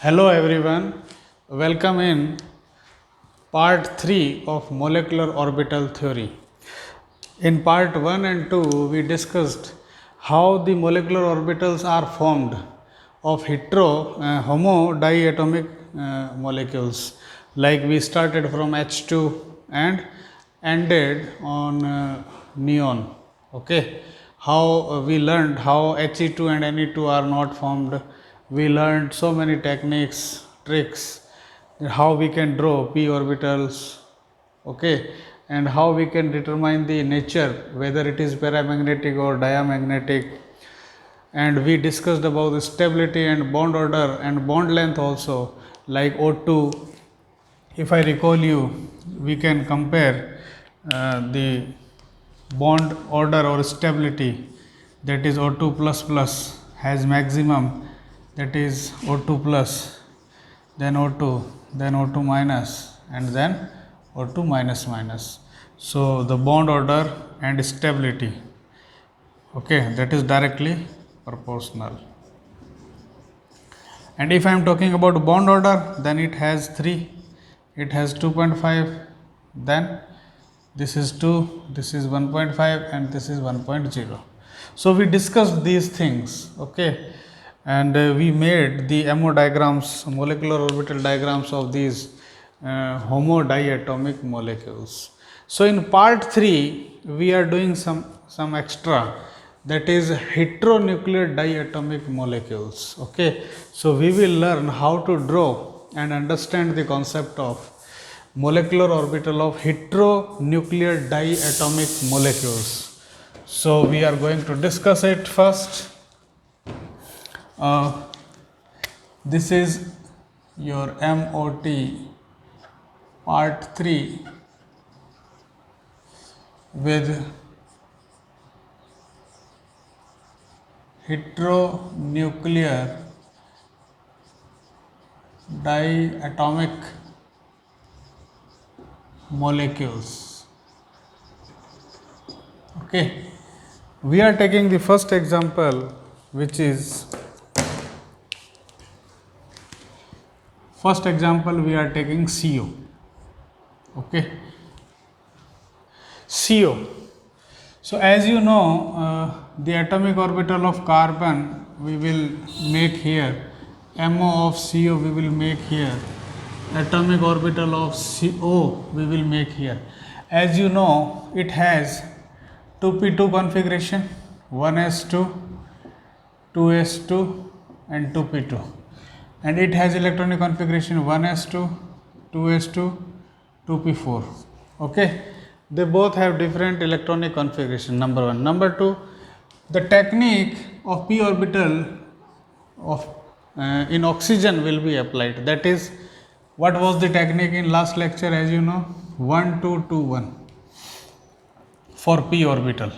Hello everyone, welcome in part 3 of molecular orbital theory. In part 1 and 2 we discussed how the molecular orbitals are formed of homo diatomic molecules, like we started from H2 and ended on neon. Okay, how we learned how He2 and Ne2 are not formed. We learned so many techniques, tricks, how we can draw p orbitals, okay, and how we can determine the nature, whether it is paramagnetic or diamagnetic. And we discussed about the stability and bond order and bond length also, like O2. If I recall you, we can compare the bond order or stability, that is O2 plus plus has maximum, that is O2 plus, then O2, then O2 minus, and then O2 minus minus. So the bond order and stability, okay, that is directly proportional. And if I am talking about bond order, then it has 3, it has 2.5, then this is 2, this is 1.5, and this is 1.0. So we discussed these things, okay, and we made the MO diagrams, molecular orbital diagrams of these homo diatomic molecules. So in part 3 we are doing some extra, that is heteronuclear diatomic molecules. Okay, so we will learn how to draw and understand the concept of molecular orbital of heteronuclear diatomic molecules. So we are going to discuss it first. This is your MOT part 3 with heteronuclear diatomic molecules. Okay, we are taking the first example, which is we are taking CO. Okay, CO. So as you know, the atomic orbital of carbon we will make here, MO of CO we will make here, atomic orbital of CO we will make here. As you know, it has 2p2 configuration, 1s2, 2s2 and 2p2, and it has electronic configuration 1s2, 2s2, 2p4. Okay, they both have different electronic configuration, number one. Number two, the technique of p orbital of in oxygen will be applied. That is, what was the technique in last lecture? As you know, 1 2 2 1 for p orbital.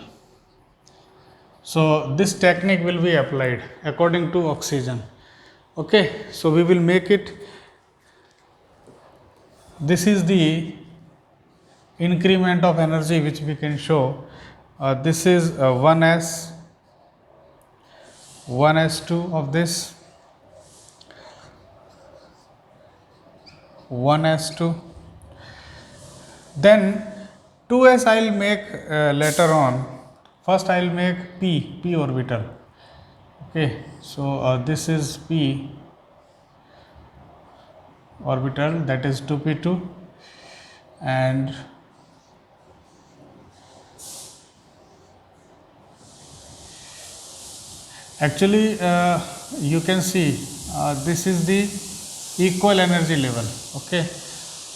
So this technique will be applied according to oxygen. Okay, so we will make it. This is the increment of energy which we can show. This is 1s, 1s2 of this, 1s2, then 2s I will make later on. First I will make p orbital. Okay, so this is p orbital, that is 2p2, and actually you can see this is the equal energy level. Okay,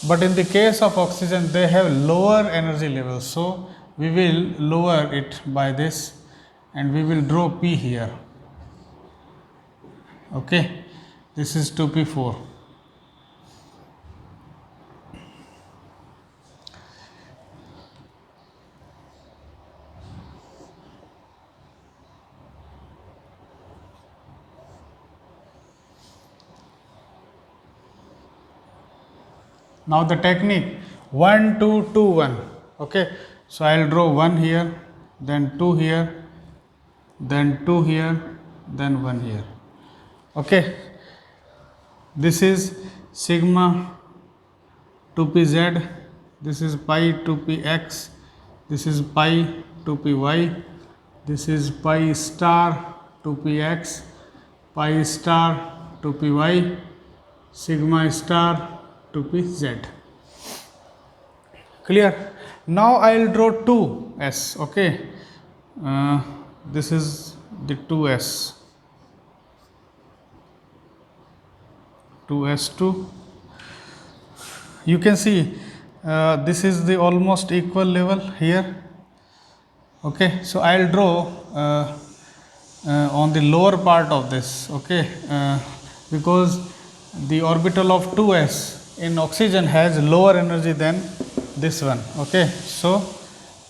but in the case of oxygen they have lower energy levels, so we will lower it by this and we will draw p here. Okay, this is 2p4. Now the technique 1 2 2 1. Okay, so I will draw 1 here, then 2 here, then 2 here, then 1 here. Okay, This is sigma 2pz, this is pi 2px, this is pi 2py, this is pi star 2px, pi star 2py, sigma star 2pz. Clear? Now I will draw 2s. Okay, this is the 2s, 2s2. You can see this is the almost equal level here. Okay, so I will draw on the lower part of this. Okay, because the orbital of 2s in oxygen has lower energy than this one. Okay, so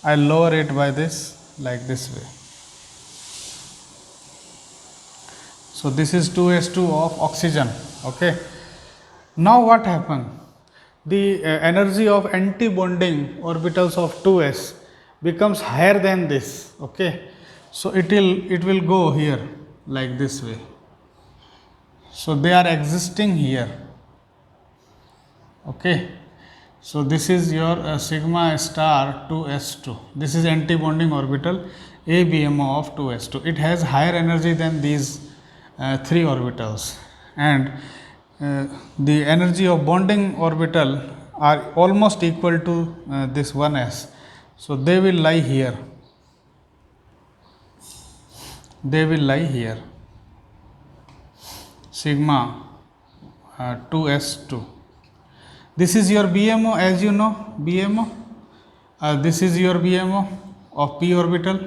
I will lower it by this, like this way. So this is 2s2 of oxygen. Okay, now what happened? The energy of anti-bonding orbitals of 2s becomes higher than this. Okay, so it will go here like this way. So they are existing here. Okay, so this is your sigma star 2s2. This is anti-bonding orbital ABMO of 2s2. It has higher energy than these three orbitals, and the energy of bonding orbital are almost equal to this 1s. So they will lie here. They will lie here. Sigma 2s2. This is your BMO, as you know, BMO. This is your BMO of p orbital,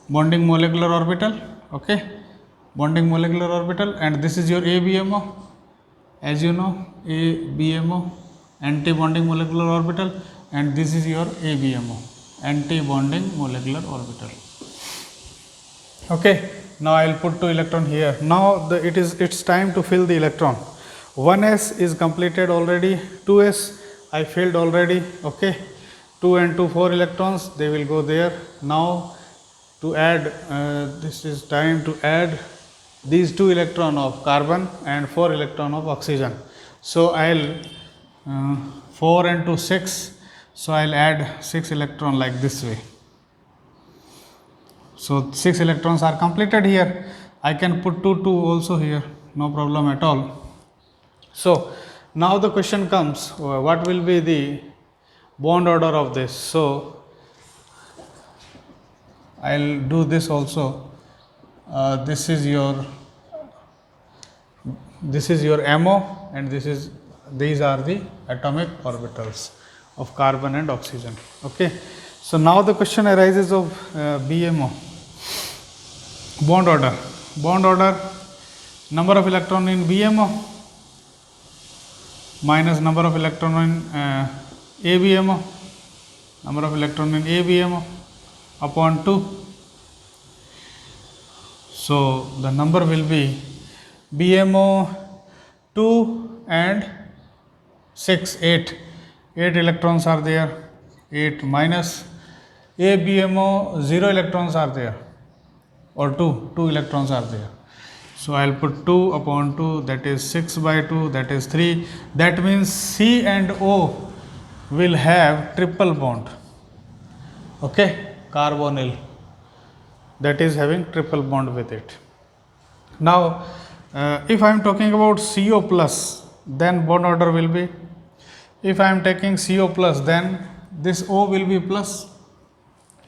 bonding molecular orbital. Okay, bonding molecular orbital, and this is your ABMO, as you know, ABMO, anti-bonding molecular orbital, and this is your ABMO, anti-bonding molecular orbital. Okay, now I will put 2 electron here. Now it's time to fill the electron. 1s is completed already, 2s I filled already. Okay, 2 and 2 4 electrons, they will go there. Now to add, this is time to add these 2 electron of carbon and 4 electron of oxygen. So I will 4 and 2 6, so I will add 6 electron like this way. So 6 electrons are completed here. I can put 2 also here, no problem at all. So now the question comes, what will be the bond order of this? So I will do this also. This is your MO, and these are the atomic orbitals of carbon and oxygen. Okay, so now the question arises of BMO, bond order, number of electron in BMO minus number of electron in ABMO, number of electron in ABMO upon 2. So the number will be BMO 2 and 6, 8 electrons are there, 8 minus ABMO 0 electrons are there, or 2 electrons are there. So I will put 2 upon 2, that is 6 by 2, that is 3. That means C and O will have triple bond. Okay, carbonyl, that is having triple bond with it. Now if I am talking about CO plus, then bond order will be, if I am taking CO plus, then this O will be plus.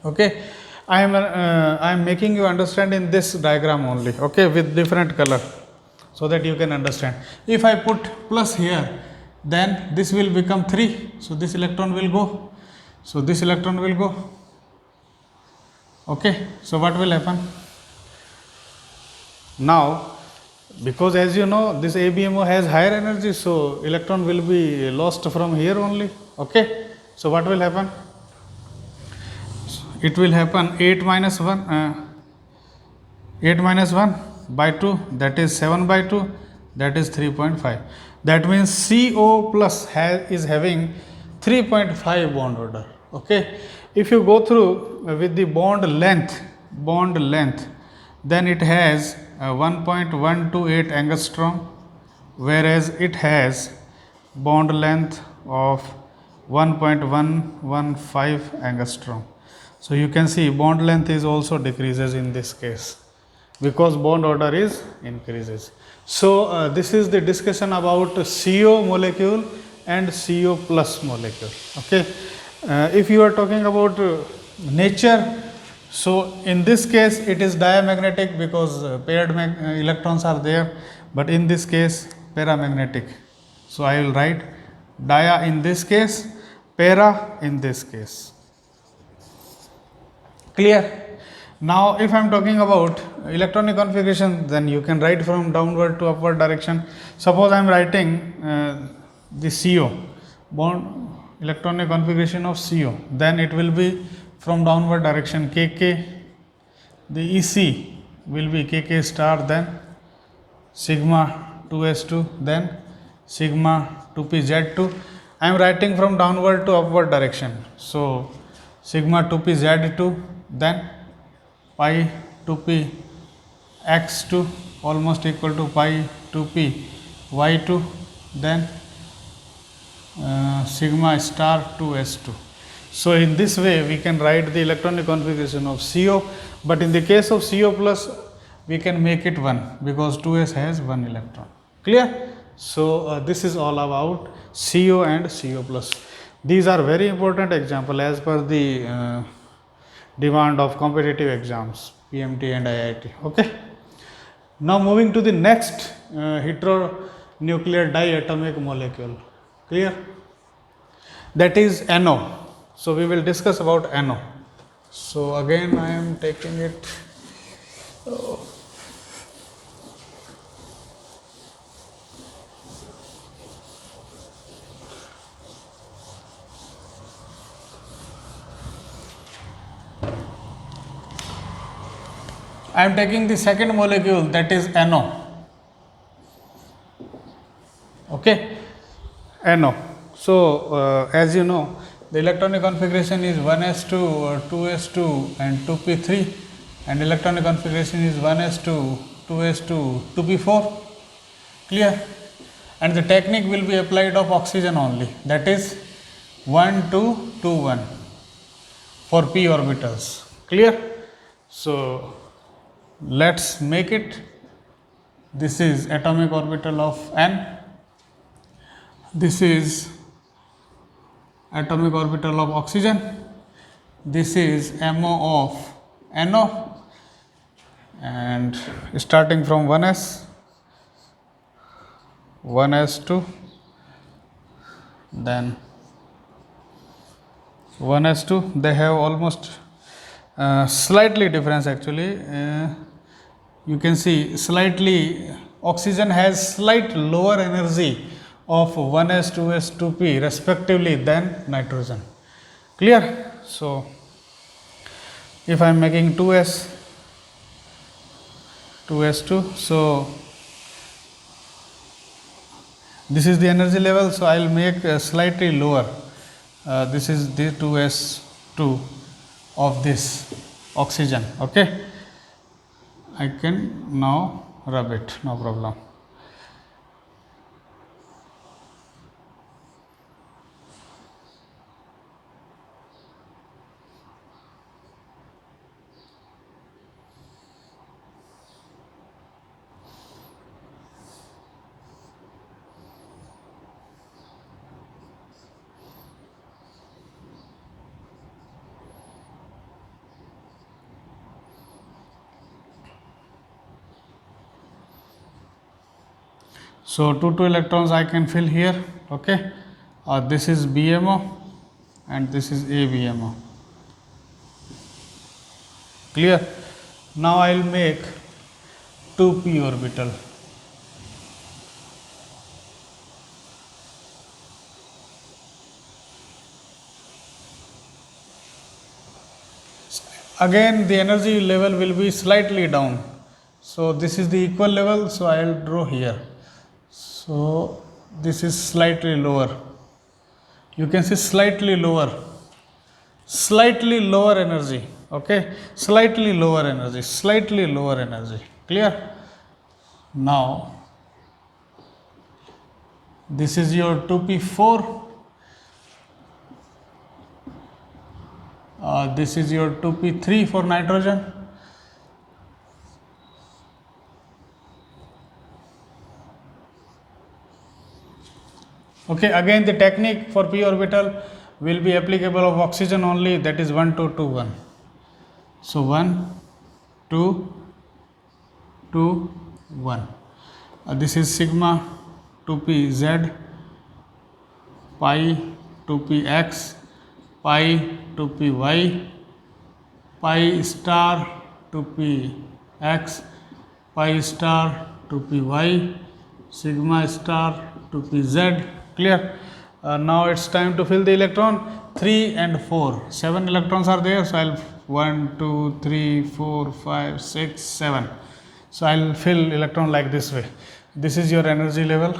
Okay, I am making you understand in this diagram only. Okay, with different color, so that you can understand. If I put plus here, then this will become 3. So this electron will go. So this electron will go. Okay, so what will happen? Now, because as you know, this ABMO has higher energy, so electron will be lost from here only. Okay, so what will happen? It will happen 8 minus 1 by 2, that is 7 by 2, that is 3.5. That means CO plus is having 3.5 bond order. Okay, if you go through with the bond length, then it has 1.128 angstrom, whereas it has bond length of 1.115 angstrom. So you can see bond length is also decreases in this case because bond order is increases. So this is the discussion about CO molecule and CO plus molecule. Okay, if you are talking about nature, so in this case it is diamagnetic because paired electrons are there, but in this case paramagnetic. So I will write dia in this case, para in this case. Clear? Now if I am talking about electronic configuration, then you can write from downward to upward direction. Suppose I am writing the CO, bond electronic configuration of CO, then it will be from downward direction Kk, the EC will be Kk star, then sigma 2s2, then sigma 2pz2. I am writing from downward to upward direction. So sigma 2pz2, then pi 2p x2 almost equal to pi 2p y2, then sigma star 2s2. So in this way we can write the electronic configuration of CO, but in the case of CO plus we can make it 1 because 2s has 1 electron. Clear? So this is all about CO and CO plus. These are very important example as per the demand of competitive exams, PMT and IIT. Okay. Now moving to the next heteronuclear diatomic molecule. Clear? That is NO. So we will discuss about NO. So again I am taking it. I am taking the second molecule, that is NO. Okay, NO. So as you know, the electronic configuration is 1s2, 2s2 and 2p3, and electronic configuration is 1s2, 2s2, 2p4. Clear? And the technique will be applied of oxygen only, that is 1 2 2 1 for p orbitals. Clear? So let's make it. This is atomic orbital of N, this is atomic orbital of oxygen, this is MO of NO, and starting from 1s, 1s2, then 1s2, they have almost slightly difference actually. You can see slightly oxygen has slight lower energy of 1s, 2s, 2p respectively than nitrogen. Clear? So if I am making 2s, 2s2, so this is the energy level, so I will make slightly lower. This is the 2s2 of this oxygen. Okay, I can now rub it, no problem. So 2 electrons I can fill here. Okay, this is BMO and this is ABMO. Clear? Now I will make 2p orbital. Again the energy level will be slightly down. So this is the equal level, so I will draw here. So this is slightly lower. You can see slightly lower energy. Okay, slightly lower energy. Clear? Now This is your 2p4. This is your 2p3 for nitrogen. Okay, again the technique for p orbital will be applicable of oxygen only, that is 1 2 2 1. So 1 2 2 1. This is sigma 2pz, pi 2px, pi 2py, pi star 2px, pi star 2py, sigma star 2pz. Clear? Now it's time to fill the electron. 3 and 4, 7 electrons are there, so I'll 1 2 3 4 5 6 7. So I'll fill electron like this way. This is your energy level.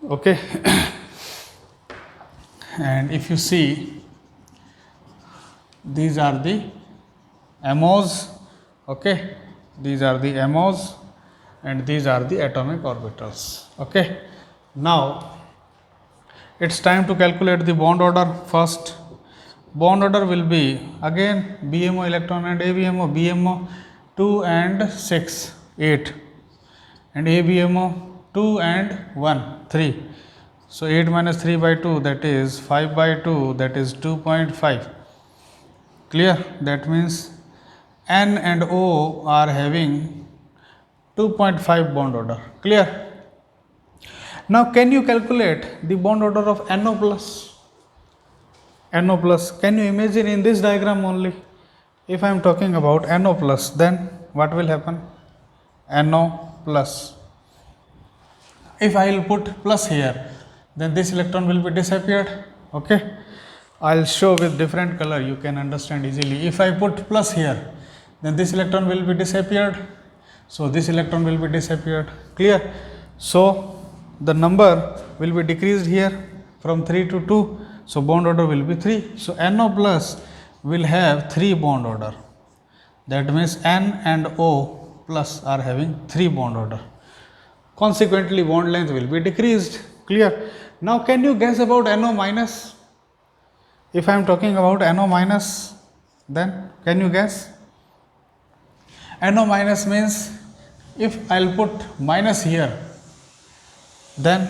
Okay. And if you see, these are the MOs. Okay, these are the MOs and these are the atomic orbitals. Okay, now it's time to calculate the bond order. First, bond order will be again BMO electron and ABMO. BMO 2 and 6 8 and ABMO 2 and 1 3. So 8 minus 3 by 2, that is 5 by 2, that is 2.5. Clear? That means N and O are having 2.5 bond order. Clear? Now can you calculate the bond order of NO plus? NO plus, can you imagine in this diagram only? If I am talking about NO plus, then what will happen? NO plus. If I will put plus here, then this electron will be disappeared. Okay, I'll show with different color, you can understand easily. If I put plus here, then this electron will be disappeared, so this electron will be disappeared. Clear? So the number will be decreased here from 3 to 2, so bond order will be 3. So NO plus will have 3 bond order, that means N and O plus are having 3 bond order. Consequently bond length will be decreased. Clear? Now can you guess about NO minus? If I am talking about NO minus, then can you guess? NO minus means if I will put minus here, then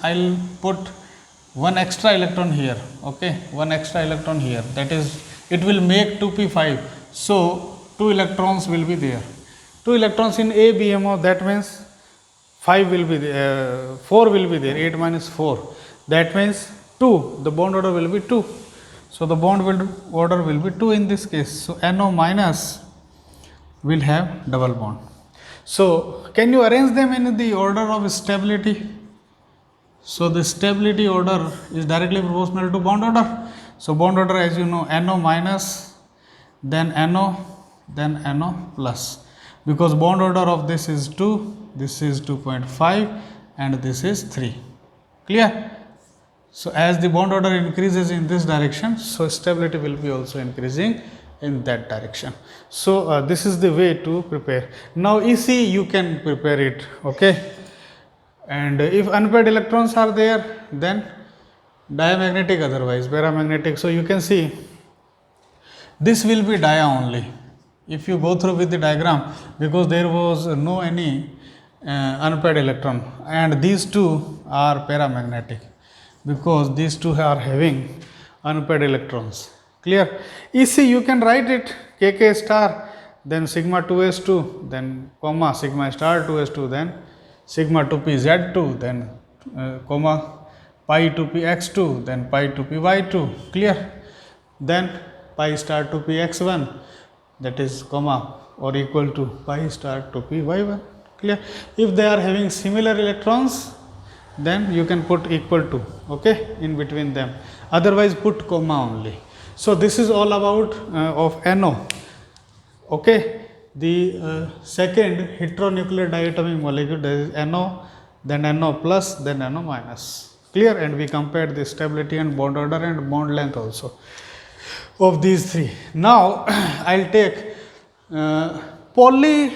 I will put one extra electron here. Okay, one extra electron here, that is it will make 2p5. So 2 electrons will be there. 2 electrons in ABMO, that means 5 will be there, 4 will be there, 8 minus 4, that means 2, the bond order will be 2. So the bond order will be 2 in this case. So NO minus will have double bond. So can you arrange them in the order of stability? So the stability order is directly proportional to bond order. So bond order, as you know, NO minus, then NO, then NO plus, because bond order of this is 2, this is 2.5 and this is 3. Clear? So as the bond order increases in this direction, so stability will be also increasing in that direction. So this is the way to prepare. Now EC you can prepare it. Okay, and if unpaired electrons are there, then diamagnetic, otherwise paramagnetic. So you can see this will be dia only. If you go through with the diagram, because there was no any unpaired electron, and these two are paramagnetic, because these two are having unpaired electrons. Clear? EC you can write it kk star, then sigma 2s2, then comma sigma star 2s2, then sigma 2pz2, then comma pi 2px2, then pi 2py2. Clear? Then pi star 2px1, that is comma or equal to pi star 2py1. Clear? If they are having similar electrons, then you can put equal to, okay, in between them, otherwise put comma only. So this is all about of NO. Okay, the second heteronuclear diatomic molecule, that is NO, then NO plus, then NO minus. Clear? And we compared the stability and bond order and bond length also of these three. Now I'll take polyatomic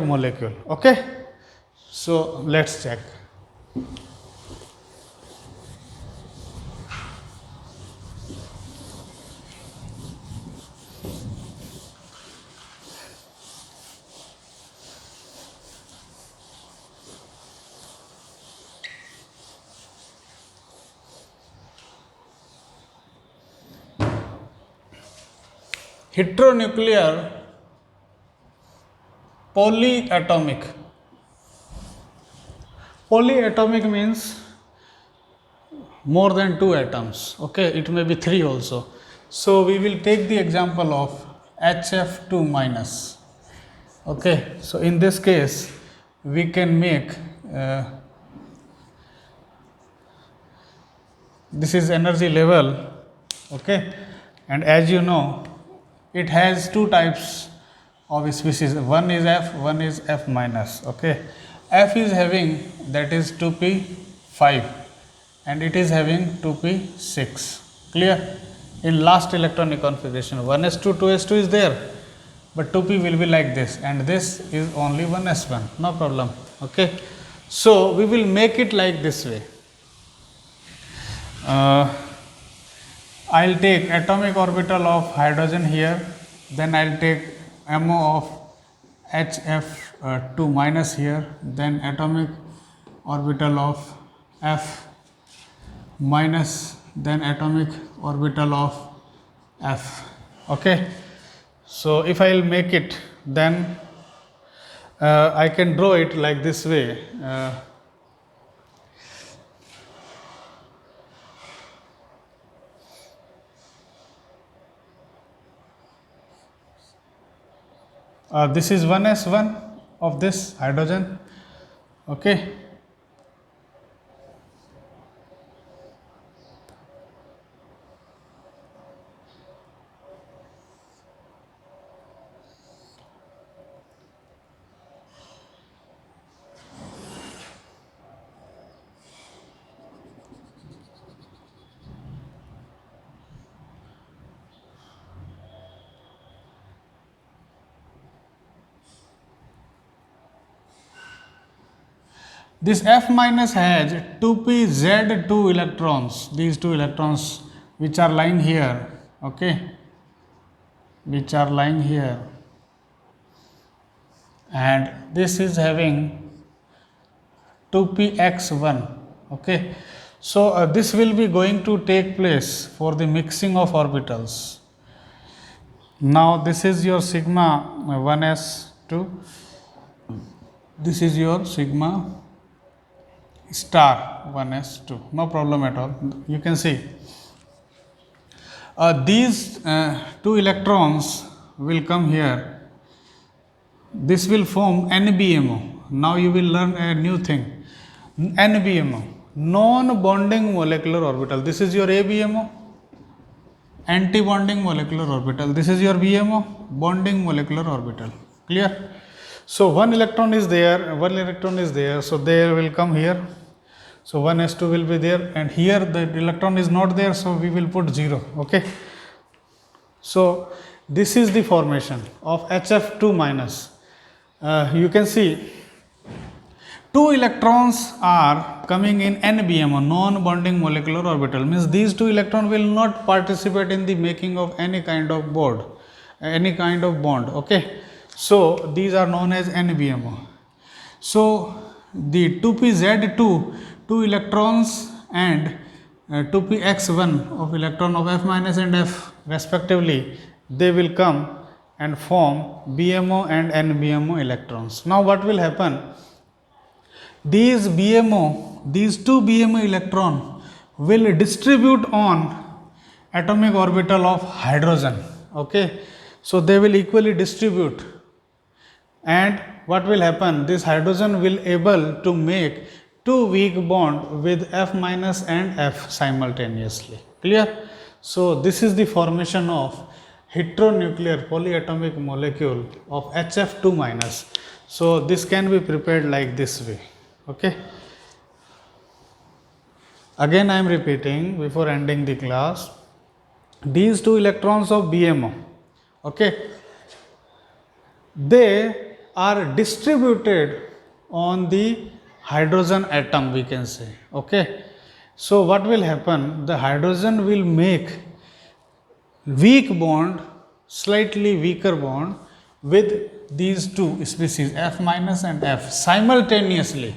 molecule. Okay, So let's check. Heteronuclear polyatomic. Polyatomic means more than 2 atoms. Okay, it may be 3 also. So we will take the example of HF2 minus. Okay, so in this case we can make this is energy level. Okay, and as you know, it has two types of species. One is F, one is F minus. Okay, F is having, that is 2p5, and it is having 2p6. Clear? In last electronic configuration, 1s2 2s2 is there, but 2p will be like this, and this is only 1s1. No problem. Okay, so we will make it like this way. I'll take atomic orbital of hydrogen here, then I'll take MO of HF2 minus here, then atomic orbital of F minus, then atomic orbital of F. Okay, so if I will make it, then I can draw it like this way. This is 1s1 of this hydrogen. Okay, this F minus has 2pz2 electrons, these two electrons which are lying here. Okay, which are lying here, and this is having 2px1. Okay, so this will be going to take place for the mixing of orbitals. Now this is your sigma 1s2, this is your sigma star 1s2. No problem at all. You can see these two electrons will come here. This will form NBMO. Now you will learn a new thing. NBMO, non-bonding molecular orbital. This is your ABMO, anti-bonding molecular orbital. This is your BMO, bonding molecular orbital. Clear? So one electron is there, one electron is there, so they will come here. So 1s2 will be there, and here the electron is not there, so we will put 0. Okay, so this is the formation of HF2 minus. You can see 2 electrons are coming in NBMO, non-bonding molecular orbital. Means these 2 electrons will not participate in the making of any kind of bond, any kind of bond. Okay, so these are known as NBMO. So the 2pz2, 2 electrons, and 2px1 of electron of F minus and F respectively, they will come and form BMO and NBMO electrons. Now what will happen? These BMO, these 2 BMO electron will distribute on atomic orbital of hydrogen. Okay, so they will equally distribute, and what will happen? This hydrogen will able to make 2 weak bond with F minus and F simultaneously. Clear? So this is the formation of heteronuclear polyatomic molecule of HF2 minus. So this can be prepared like this way. Okay, again I am repeating before ending the class, these 2 electrons of BMO, okay, they are distributed on the hydrogen atom, we can say. Okay. So what will happen? The hydrogen will make weak bond, slightly weaker bond with these two species F minus and F simultaneously.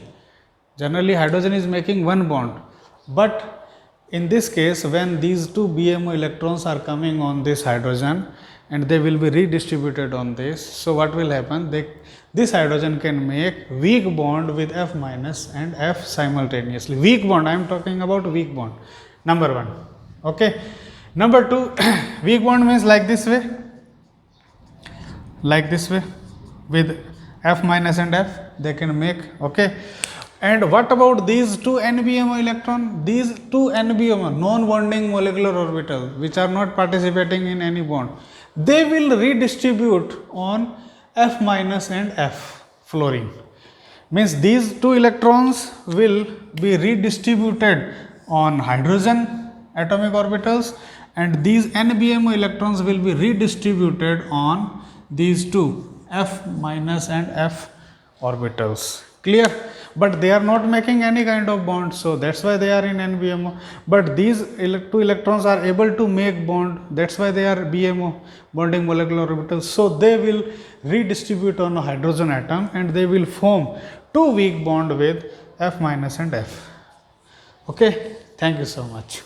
Generally hydrogen is making one bond, but in this case when these two BMO electrons are coming on this hydrogen and they will be redistributed on this, so what will happen? This hydrogen can make weak bond with F minus and F simultaneously. Weak bond, I am talking about weak bond, number one. Okay. Number two, weak bond means like this way with F minus and F they can make. Okay. And what about these two NBMO electron? These two NBMO, non-bonding molecular orbital, which are not participating in any bond, they will redistribute on F minus and F fluorine. Means these two electrons will be redistributed on hydrogen atomic orbitals, and these NBMO electrons will be redistributed on these two F minus and F orbitals. Clear? But they are not making any kind of bond, so that's why they are in NBMO. But these two electrons are able to make bond, that's why they are BMO, bonding molecular orbitals. So they will redistribute on a hydrogen atom and they will form two weak bond with F minus and F. Okay, thank you so much.